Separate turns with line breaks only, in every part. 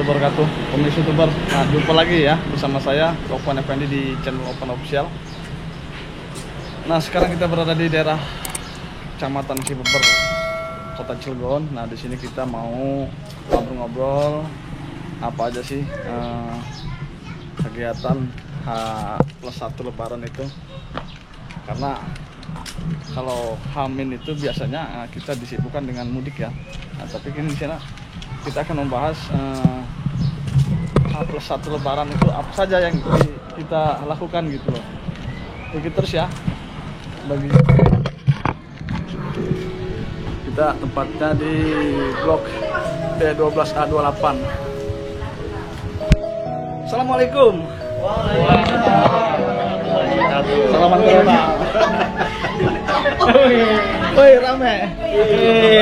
wabarakatuh. Pemirsa YouTuber, nah, jumpa lagi ya bersama saya Taufan Effendi di channel Open Official. Nah, sekarang kita berada di daerah Kecamatan Cibeber, Kota Cilegon. Nah, di sini kita mau ngobrol-ngobrol apa aja sih kegiatan H+1 Lebaran itu. Karena kalau H- itu biasanya kita disibukkan dengan mudik ya. Nah, tapi kini di sana kita akan membahas H+1 Lebaran itu apa saja yang kita lakukan gitu loh. Begitu terus ya. Bagi kita tempatnya di blok B12A28. Assalamualaikum. Salaman corona. Woi rame.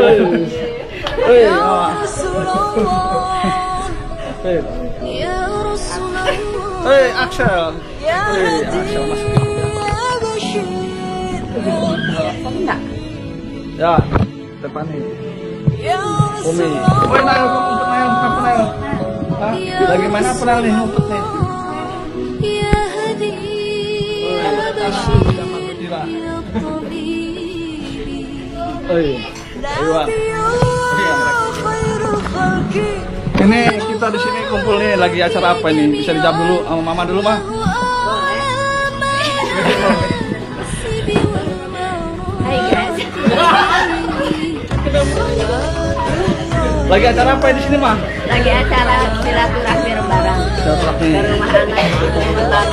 Woi. Hei Axel. Hei Axel masuk. Ya, depan nih. Umi. Woi Nail, ngumpet Nail. Hah? Lagi mana penal nih ngumpet nih? Ini kita di sini kumpul nih lagi acara apa ini? Bisa dijawab dulu sama Mama dulu, Mah.
Hai guys.
Lagi acara apa di sini, Mah?
Lagi acara silaturahmi Lebaran.
Silaturahmi.
Ke rumah anak itu Lebaran.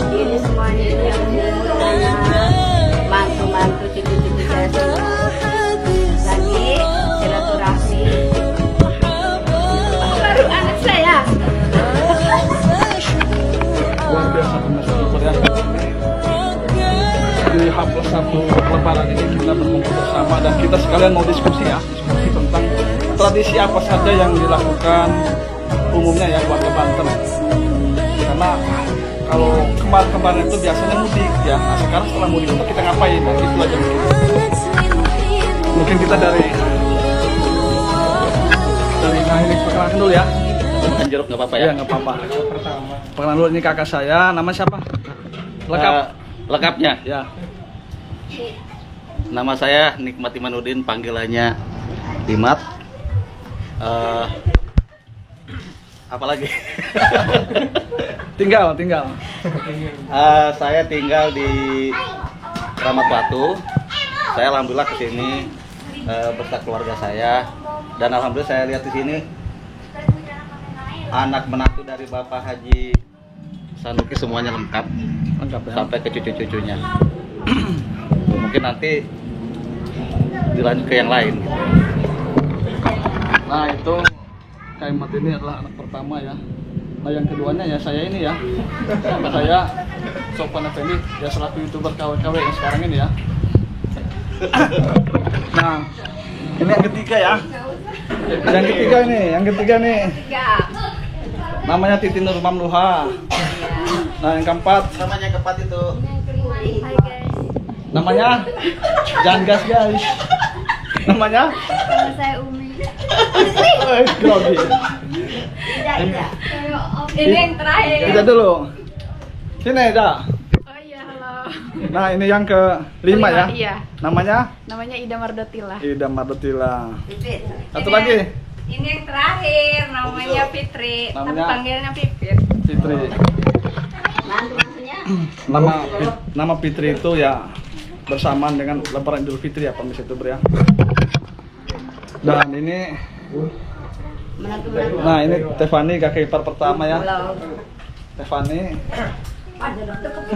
Ini semuanya bantu cucu-cucu saya semua. Lagi silaturahmi. Baru anak saya.
Luar biasa pemirsa di H+1 Lebaran ini kita berkumpul bersama dan kita sekalian mau diskusi tentang tradisi apa saja yang dilakukan umumnya ya warga Banten. Karena kalau kemarin itu biasanya mudik ya, nah sekarang setelah mudik itu kita ngapain? Nah, gitu aja mungkin kita dari ini perkenalan dulu ya.
Jeruk nggak apa-apa ya?
Iya nggak apa-apa. Perkenalan dulu, ini kakak saya, nama siapa? Lengkap?
Lengkapnya?
Ya.
Nama saya Nikmat Imanuddin, panggilannya Dimat. Apa lagi?
tinggal.
Saya tinggal di Ramat Batu. Saya alhamdulillah kesini bersama keluarga saya, dan alhamdulillah saya lihat di sini anak menantu dari Bapak Haji Sanuki semuanya lengkap
Ya.
sampai ke cucu-cucunya. Mungkin nanti dilanjut ke yang lain gitu.
Nah itu Kaimat ini adalah anak pertama ya. Nah yang keduanya ya saya ini ya. Saya Taufan Effendi ya, selaku YouTuber KW-KW yang sekarang ini ya. Nah ini yang ketiga ya. Yang ketiga nih. Namanya Titi Nur Mamluha. Nah yang keempat.
Namanya keempat itu.
Hai guys.
Namanya jangan gas guys. Namanya?
Nama saya Umi.
Grogi.
Tidak. Ini yang terakhir.
Kita dulu. Sini Ida.
Oh iya, halo.
Nah ini yang kelima ya.
Iya.
Namanya?
Namanya Ida Mardotila.
Ida Mardotila.
Pipit.
Satu lagi.
Ini yang terakhir, namanya Fitri. Tapi
Namanya?
panggilnya Pipit.
Fitri.
Mantu-mantunya?
Nama Fitri itu ya bersamaan dengan Lebaran Idul Fitri ya pemirsa YouTuber ya. Dan ini,
Menantu-menantu.
nah ini Tefani kakak ipar pertama ya.
Halo.
Tefani.
Ada dokter ke-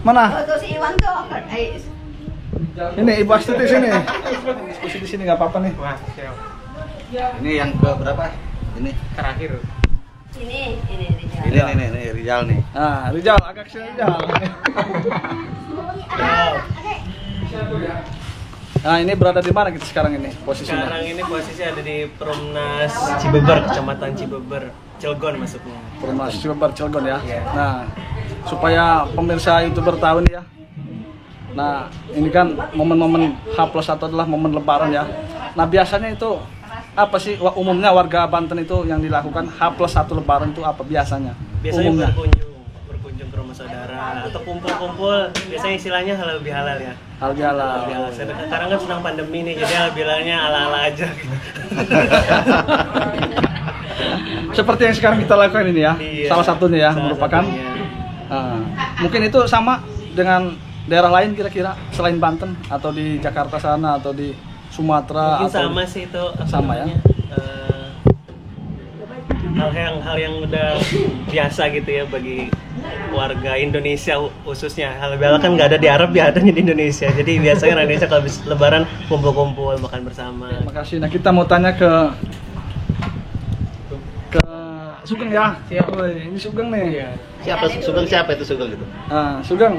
Mana?
Oh, tuh si Iwan tuh. Eh,
Ini Ibu Astuti sini. Diskusi di sini nggak apa-apa nih.
Ini yang ke berapa? Ini
Terakhir.
ini Rijal.
ini Rizal nih.
Nah, Rijal agak sini Rijal. Nah, ini berada di mana kita sekarang ini posisinya?
Sekarang ini posisi ada di Perumnas Cibeber, Kecamatan Cibeber, Cilegon masuknya.
Perumnas Cibeber Cilegon ya.
Iya.
Nah, supaya pemirsa YouTuber tahu nih ya. Nah, ini kan momen-momen H+1 adalah momen Lebaran ya. Nah, biasanya itu apa sih umumnya warga Banten itu yang dilakukan H+1 Lebaran itu apa biasanya?
Biasanya
Umumnya.
berkunjung ke rumah saudara atau kumpul-kumpul. Biasanya istilahnya halal bihalal ya.
Hal bihalal.
Halal bihalal. Sekarang kan sedang pandemi nih, jadi halal bihalalnya ala-ala aja.
Seperti yang sekarang kita lakukan ini ya.
Iya,
Salah satunya ya
salah
merupakan.
satunya.
Mungkin itu sama dengan daerah lain kira-kira selain Banten atau di Jakarta sana atau di Sumatera
Mungkin
atau
sama sih itu apa
sama ya?
namanya, hal yang udah biasa gitu ya bagi warga Indonesia khususnya. Halal bihalal kan nggak ada di Arab ya, adanya di Indonesia. Jadi biasanya orang Indonesia kalau habis Lebaran kumpul-kumpul makan bersama.
Terima kasih. Nah, kita mau tanya ke Sugeng ya.
Siap.
Woi, ini Sugeng nih.
Siapa itu Sugeng gitu?
Sugeng.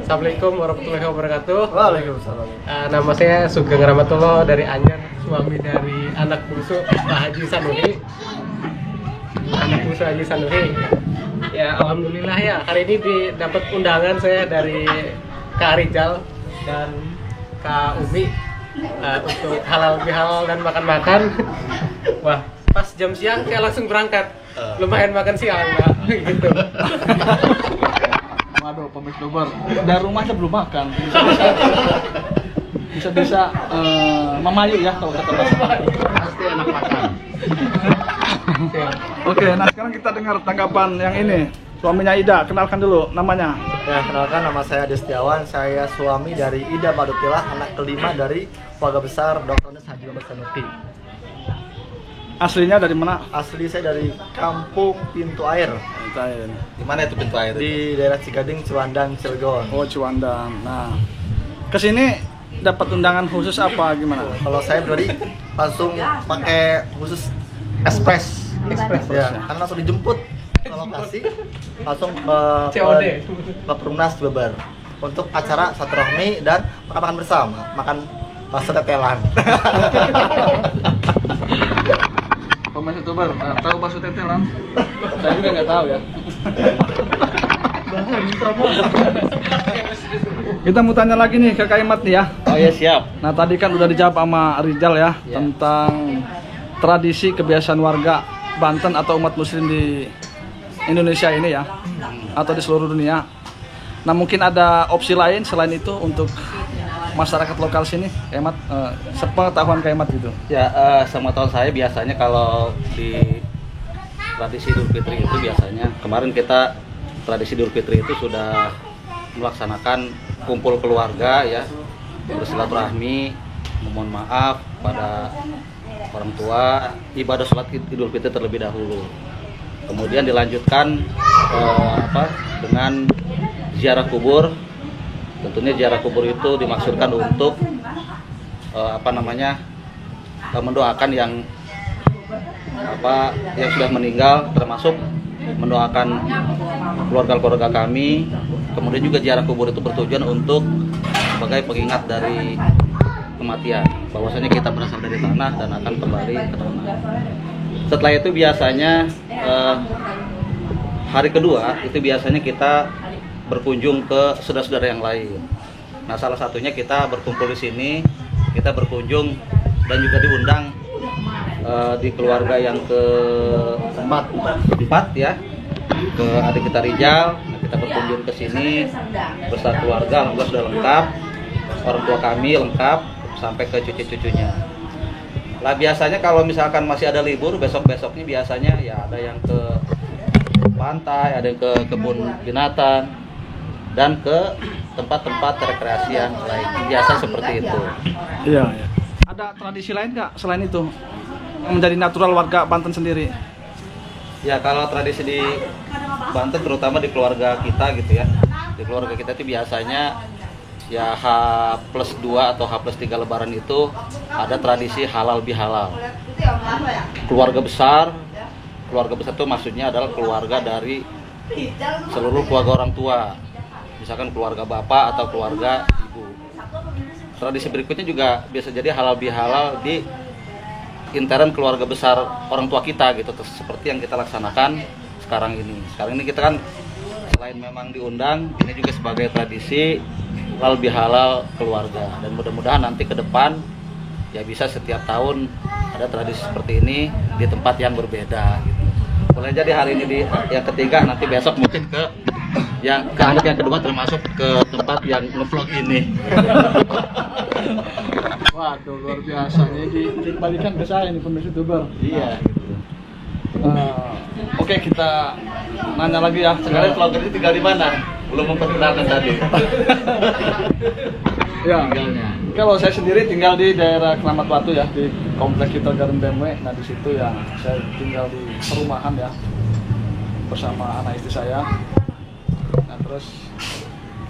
Assalamualaikum warahmatullahi wabarakatuh.
Waalaikumsalam.
Nama saya Sugeng Ramatullah dari Anyer, suami dari anak bungsu Pak Haji Sanuhi. Anak bungsu Haji Sanuhi. Ya, alhamdulillah ya. Hari ini dapat undangan saya dari Kak Rizal dan Kak Umi untuk halal bihalal dan makan-makan. Wah, pas jam siang saya langsung berangkat. Lumayan makan siang, Mbak. Gitu.
Waduh, pemilik Dober. Dari rumahnya belum makan. Bisa memayu ya kalau kata bahasa.
Pasti enak makan.
Oke, nah sekarang kita dengar tanggapan yang ini. Suaminya Ida, kenalkan dulu namanya.
Ya, kenalkan nama saya Destiawan, saya suami dari Ida Madukilah, anak kelima dari keluarga besar Dr. Haji Babar Sanuti.
Aslinya dari mana?
Asli saya dari kampung Pintu Air,
Di mana itu pintu air?
di daerah Cigading, Ciwandan, Cilegon.
Oh, Ciwandan. Nah, kesini dapat undangan khusus apa gimana?
Kalau saya pribadi langsung pakai khusus ekspres. Ya, karena langsung dijemput ke lokasi, langsung
COD.
ke Perumnas Babar untuk acara silaturahmi dan makan bersama, makan bakso tetelan.
Pemain YouTuber, tahu bakso tetelan? Saya juga nggak tahu ya. Kita mau tanya lagi nih ke Kak Imat nih ya.
Oh ya siap.
Nah tadi kan udah dijawab sama Rizal ya tentang tradisi kebiasaan warga Banten atau umat muslim di Indonesia ini ya, atau di seluruh dunia. Nah mungkin ada opsi lain selain itu untuk masyarakat lokal sini, Kak Imat, sepengetahuan Kak Imat gitu.
Ya, sama tahun saya biasanya kalau di tradisi Idul Fitri itu biasanya kemarin kita tradisi Idul Fitri itu sudah melaksanakan kumpul keluarga ya, bersilaturahmi, memohon maaf pada orang tua, ibadah sholat Idul Fitri terlebih dahulu. Kemudian dilanjutkan dengan ziarah kubur. Tentunya ziarah kubur itu dimaksudkan untuk mendoakan yang sudah meninggal, termasuk mendoakan keluarga-keluarga kami. Kemudian juga ziarah kubur itu bertujuan untuk sebagai pengingat dari kematian, bahwasanya kita berasal dari tanah dan akan kembali ke tanah. Setelah itu biasanya hari kedua itu biasanya kita berkunjung ke saudara-saudara yang lain. Nah, salah satunya kita berkumpul di sini, kita berkunjung dan juga diundang di keluarga yang keempat ya, ke adik kita Rizal. Nah, kita berkunjung ke sini beserta keluarga, alhamdulillah sudah lengkap, orang tua kami lengkap sampai ke cucu-cucunya. Lah biasanya kalau misalkan masih ada libur, besok-besoknya biasanya ya ada yang ke pantai, ada yang ke kebun binatang, dan ke tempat-tempat rekreasi yang lain. Biasa seperti itu.
Iya. Ada tradisi lain nggak selain itu menjadi natural warga Banten sendiri?
Ya kalau tradisi di Banten terutama di keluarga kita gitu ya, di keluarga kita itu biasanya ya H+2 atau H+3 Lebaran itu ada tradisi halal bihalal. Keluarga besar itu maksudnya adalah keluarga dari seluruh keluarga orang tua, misalkan keluarga bapak atau keluarga ibu. Tradisi berikutnya juga bisa jadi halal bihalal di intern keluarga besar orang tua kita gitu, seperti yang kita laksanakan sekarang ini. Sekarang ini kita kan selain memang diundang, ini juga sebagai tradisi halal bihalal keluarga, dan mudah-mudahan nanti ke depan ya bisa setiap tahun ada tradisi seperti ini di tempat yang berbeda gitu. Boleh jadi hari ini di yang ketiga, nanti besok mungkin ke anak yang kedua, termasuk ke tempat yang ngevlog ini.
Waduh, luar biasa. Ini dikembalikan ke saya nih pemirsa YouTuber.
Iya.
Oke, kita nanya lagi ya.
Sekarang vlogger ini tinggal di mana? Belum memperkenalkan tadi.
Ya.
Tinggalnya.
Kalau saya sendiri tinggal di daerah Keramat Batu ya, di komplek kita Garden BMW. Nah di situ ya saya tinggal di perumahan ya bersama anak istri saya. Nah terus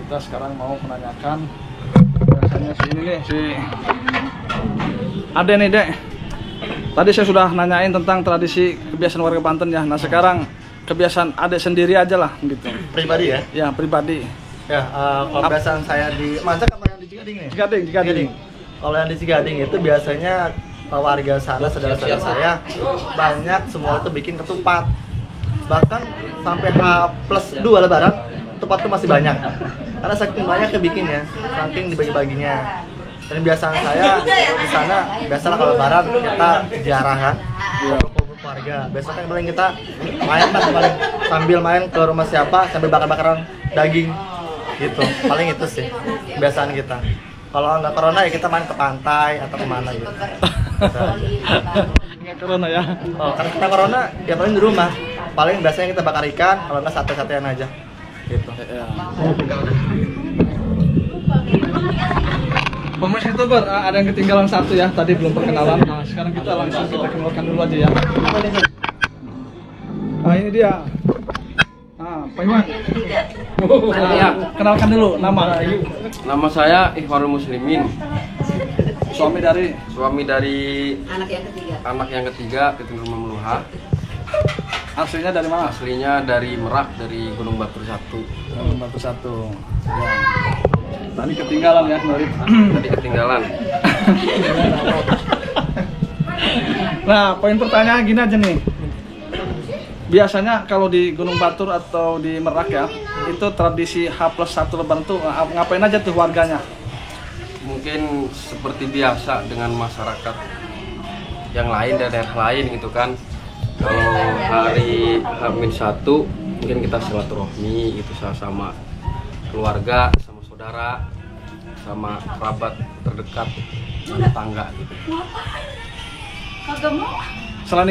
kita sekarang mau menanyakan biasanya si Ade nih Dek. Tadi saya sudah nanyain tentang tradisi kebiasaan warga Banten ya. Nah sekarang kebiasaan Ade sendiri aja lah gitu.
Pribadi ya?
Ya pribadi.
Ya, kebiasaan saya di Masa sama yang di Cigading nih?
Cigading.
Kalau yang di Cigading itu biasanya warga sana, saudara-saudara saya banyak semua itu bikin ketupat. Bahkan sampai H+2 lebaran, ketupat itu masih banyak. Karena saking banyaknya bikinnya, saking dibagi-baginya. Dan kebiasaan saya di sana, biasalah kalau lebaran kita ziarah kan, kumpul keluarga. Besok kan paling kita main lah, paling sambil main ke rumah siapa, sambil bakar-bakaran daging. Gitu, paling itu sih kebiasaan kita. Kalau nggak corona ya kita main ke pantai atau kemana gitu.
Nggak corona ya?
Oh, karena kita corona ya paling di rumah. Paling biasanya kita bakar ikan, kalau nggak sate-satean aja. Gitu.
Ya. Pemirsa YouTuber, ada yang ketinggalan satu ya, tadi belum perkenalan. Nah, sekarang kita langsung kita kenalkan dulu aja ya. Nah, ini dia. Nah, Pak Iwan.
Ya.
Kenalkan dulu nama.
Nama saya Ikhwanul Muslimin,
Suami dari
anak yang ketiga Keting Rumah Meluha.
aslinya dari mana?
Aslinya dari Merak, dari Gunung Batur 1.
Gunung Batur 1. Ya. Tadi ketinggalan ya, Norit.
Tadi ketinggalan.
Nah, poin pertanyaan gini aja nih. Biasanya kalau di Gunung Batur atau di Merak ya, itu tradisi H+1 Lebaran tuh ngapain aja tuh warganya?
Mungkin seperti biasa dengan masyarakat yang lain, daerah lain gitu kan. Kalau hari H-1 mungkin kita silaturahmi gitu sama keluarga, sama saudara, sama kerabat terdekat, tetangga gitu. Selain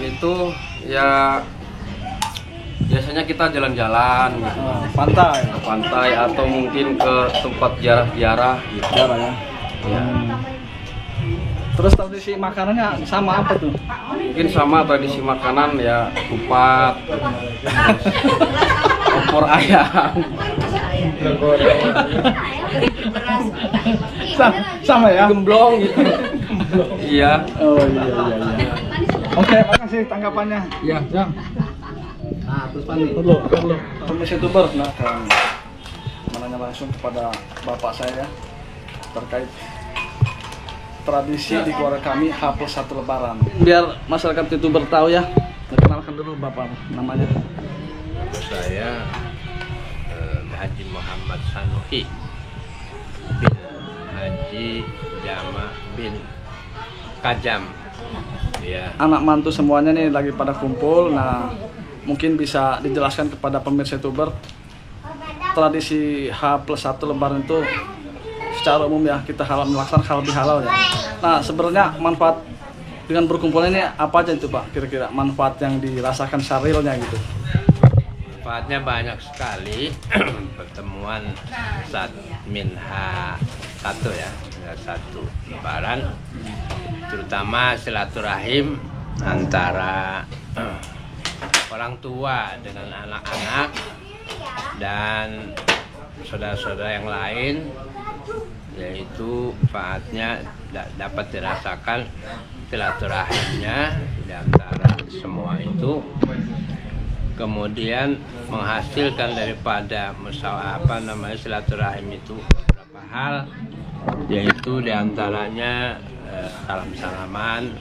itu ya biasanya kita jalan-jalan gitu.
Pantai.
Ke pantai atau mungkin ke tempat ziarah-ziarah gitu.
Jarang ya.
Ya.
Terus tradisi makanannya sama apa tuh?
Mungkin sama tradisi makanan ya kupat, opor ayam.
Sama ya?
Gemblong gitu. Iya.
Oh iya. Oke, makasih tanggapannya.
Iya.
Jang. Nah, terus perlu. Pemirsa YouTuber, nah akan menanya langsung kepada bapak saya terkait tradisi di keluarga kami H+1 Lebaran. Biar masyarakat YouTuber tahu ya. Kenalkan dulu bapak namanya.
Saya Haji Muhammad Sanuhi bin Haji Jama bin Kajam. Ya.
Anak mantu semuanya nih lagi pada kumpul. Nah, mungkin bisa dijelaskan kepada pemirsa YouTuber tradisi H+1 Lebaran itu secara umum ya kita melaksanakan halal bihalal ya. Nah sebenarnya manfaat dengan berkumpulnya ini apa aja itu Pak? Kira-kira manfaat yang dirasakan secara realnya gitu.
Manfaatnya banyak sekali. Pertemuan H-1 ya, H1 Lebaran, terutama silaturahim antara orang tua dengan anak-anak dan saudara-saudara yang lain, yaitu manfaatnya dapat dirasakan silaturahimnya di antara semua itu, kemudian menghasilkan daripada silaturahim itu beberapa hal, yaitu diantaranya salam-salaman,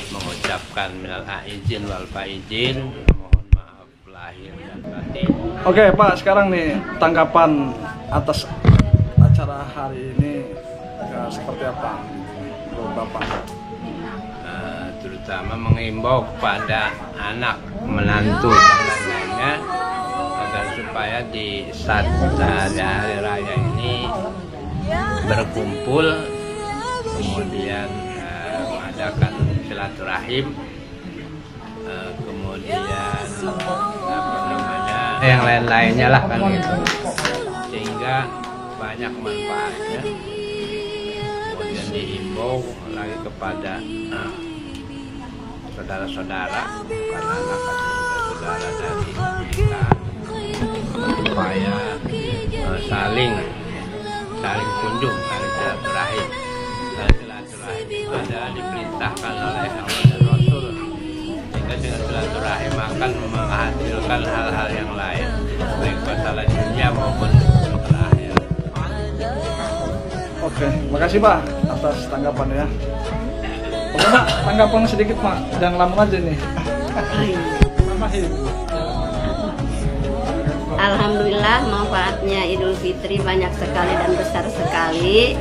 mengucapkan minal aizin wal faizin, mohon maaf lahir dan batin.
Oke Pak, sekarang nih tanggapan atas acara hari ini seperti apa menurut Bapak?
Terutama mengimbau kepada anak menantu dan lain-lainnya agar supaya di saat hari raya ini berkumpul, kemudian mengadakan silaturahim, kemudian apa namanya yang lain-lainnya lah kan gitu, sehingga banyak manfaatnya. Kemudian dihimbau lagi kepada saudara-saudara, karena anak saudara dari kita, supaya saling kunjung, saling silaturahim. Silaturahim itu adalah diperintahkan oleh Allah dan Rasul, sehingga dengan silaturahim akan menghasilkan hal-hal yang lain, baik masalah dunia maupun masalah akhirat.
Oke, makasih Pak atas tanggapannya ya. Oke Pak, tanggapan sedikit Pak, jangan lama aja nih.
Alhamdulillah manfaatnya Idul Fitri banyak sekali dan besar sekali.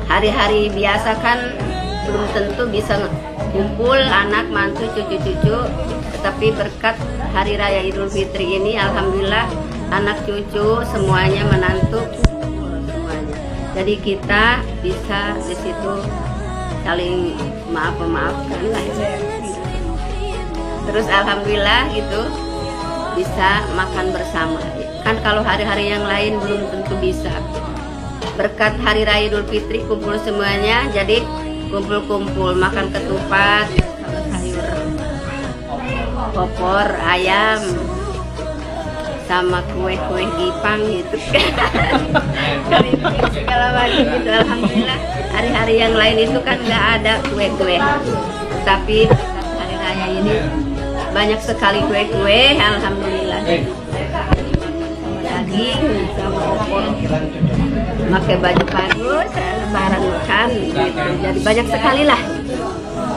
Hari-hari biasa kan belum tentu bisa kumpul anak, mantu, cucu-cucu, tetapi berkat Hari Raya Idul Fitri ini alhamdulillah anak cucu semuanya menantu kumpul semuanya. Jadi kita bisa di situ saling maafkan lah ya. Terus alhamdulillah gitu bisa makan bersama. Kan kalau hari-hari yang lain belum tentu bisa. Berkat Hari Raya Idul Fitri kumpul semuanya, jadi kumpul-kumpul makan ketupat, sayur opor, ayam, sama kue-kue gipang gitu keripik segala macam gitu. Alhamdulillah hari-hari yang lain itu kan nggak ada kue-kue, tapi hari raya ini banyak sekali kue-kue. Alhamdulillah daging sama opor, pakai baju bagus, lebaran makan gitu. Jadi banyak sekali lah,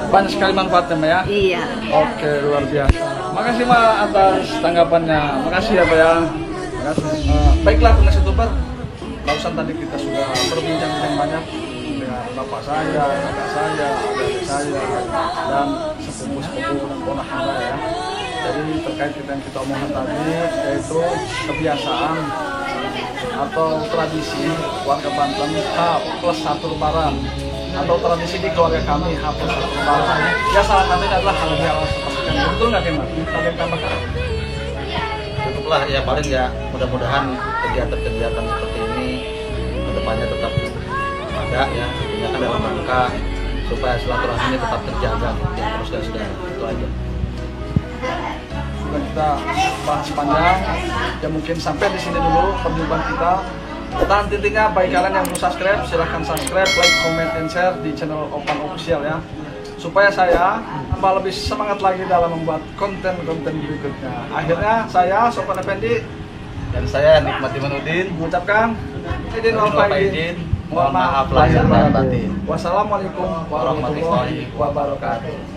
Banyak sekali manfaatnya Mbak ya?
iya.
Oke, luar biasa. Makasih Mbak atas tanggapannya. Makasih ya Pak ya. Makasih. Baiklah penasihat Tubar, barusan tadi kita sudah berbincang-bincang banyak dengan bapak saya, kakak saya, adik saya, dan sepupu-sepupu dan ponakan saya ya. Jadi terkait yang kita omongkan tadi, yaitu kebiasaan atau tradisi warga Banten H+1 Lebaran, atau tradisi di keluarga kami H+1 Lebaran. Ya salah satunya adalah hal-hal seperti itu. Betul nggak Mas? Ada yang tambahkan?
Cukuplah ya, paling ya mudah-mudahan kegiatan-kegiatan seperti ini kedepannya tetap ada ya, tentunya kan dalam rangka supaya silaturahminya tetap terjaga ya, terus dan saudara, itu aja.
Sudah kita bahas panjang, ya mungkin sampai di sini dulu perjumpaan kita. Dan intinya bagi kalian yang belum subscribe, silahkan subscribe, like, comment, and share di channel Opan Official ya, supaya saya tambah lebih semangat lagi dalam membuat konten-konten berikutnya. Akhirnya saya Sofwan Effendi
Dan saya Nikmati Manudin
mengucapkan izin wal faizin, mohon maaf lahir dan batin. Wassalamualaikum warahmatullahi wabarakatuh.